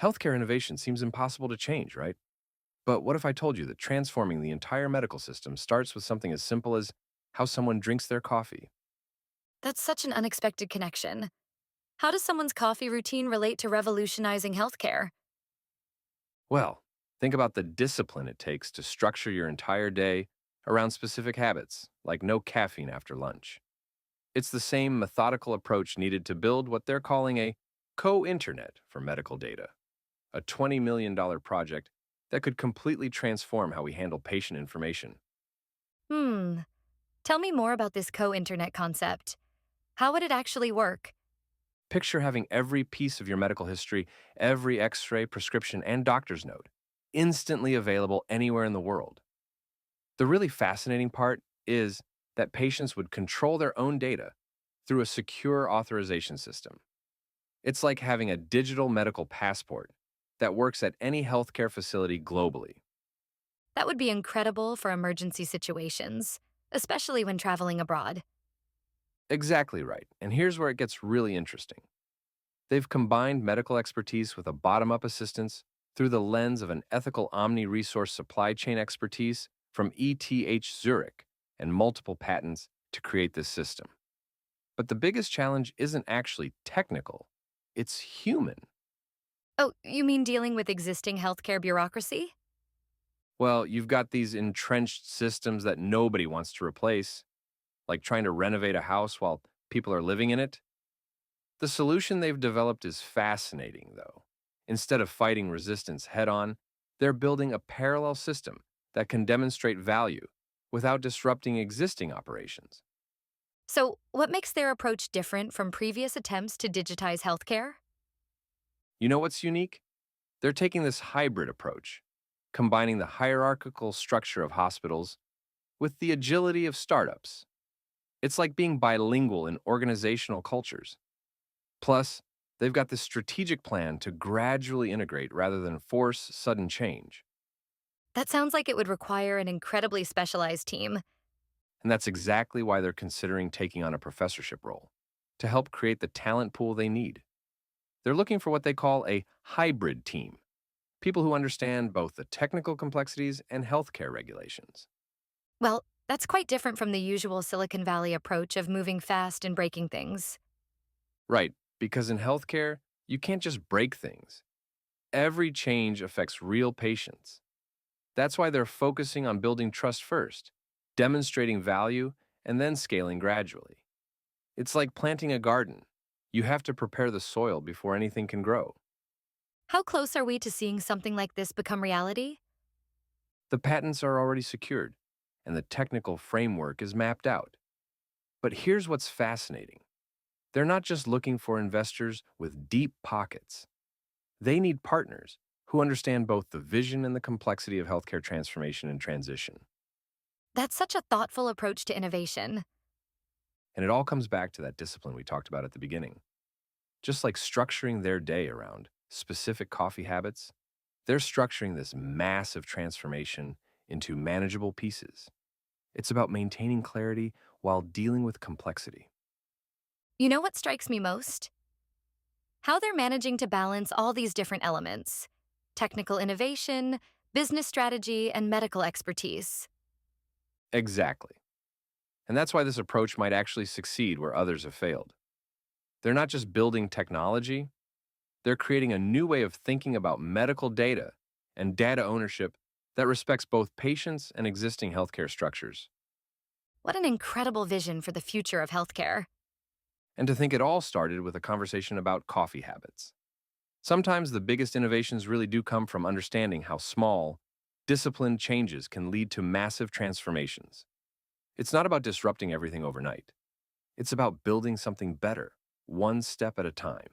Healthcare innovation seems impossible to change, right? But what if I told you that transforming the entire medical system starts with something as simple as how someone drinks their coffee? That's such an unexpected connection. How does someone's coffee routine relate to revolutionizing healthcare? Well, think about the discipline it takes to structure your entire day around specific habits, like no caffeine after lunch. It's the same methodical approach needed to build what they're calling a co-internet for medical data, a $20 million project that could completely transform how we handle patient information. Hmm. Tell me more about this co-internet concept. How would it actually work? Picture having every piece of your medical history, every x-ray, prescription, and doctor's note instantly available anywhere in the world. The really fascinating part is that patients would control their own data through a secure authorization system. It's like having a digital medical passport that works at any healthcare facility globally. That would be incredible for emergency situations, especially when traveling abroad. Exactly right. And here's where it gets really interesting. They've combined medical expertise with a bottom up assistance through the lens of an ethical omni resource supply chain expertise from ETH Zurich and multiple patents to create this system. But the biggest challenge isn't actually technical, it's human. Oh, you mean dealing with existing healthcare bureaucracy? Well, you've got these entrenched systems that nobody wants to replace, like trying to renovate a house while people are living in it. The solution they've developed is fascinating, though. Instead of fighting resistance head on, they're building a parallel system that can demonstrate value without disrupting existing operations. So, what makes their approach different from previous attempts to digitize healthcare? You know what's unique? They're taking this hybrid approach, combining the hierarchical structure of hospitals with the agility of startups. It's like being bilingual in organizational cultures. Plus, they've got this strategic plan to gradually integrate rather than force sudden change. That sounds like it would require an incredibly specialized team. And that's exactly why they're considering taking on a professorship role to help create the talent pool they need. They're looking for what they call a hybrid team, people who understand both the technical complexities and healthcare regulations. Well, that's quite different from the usual Silicon Valley approach of moving fast and breaking things. Right, because in healthcare, you can't just break things. Every change affects real patients. That's why they're focusing on building trust first, demonstrating value, and then scaling gradually. It's like planting a garden. You have to prepare the soil before anything can grow. How close are we to seeing something like this become reality? The patents are already secured, and the technical framework is mapped out. But here's what's fascinating. They're not just looking for investors with deep pockets. They need partners who understand both the vision and the complexity of healthcare transformation and transition. That's such a thoughtful approach to innovation. And it all comes back to that discipline we talked about at the beginning. Just like structuring their day around specific coffee habits, they're structuring this massive transformation into manageable pieces. It's about maintaining clarity while dealing with complexity. You know what strikes me most? How they're managing to balance all these different elements: technical innovation, business strategy, and medical expertise. Exactly. And that's why this approach might actually succeed where others have failed. They're not just building technology, they're creating a new way of thinking about medical data and data ownership that respects both patients and existing healthcare structures. What an incredible vision for the future of healthcare. And to think it all started with a conversation about coffee habits. Sometimes the biggest innovations really do come from understanding how small, disciplined changes can lead to massive transformations. It's not about disrupting everything overnight. It's about building something better, one step at a time.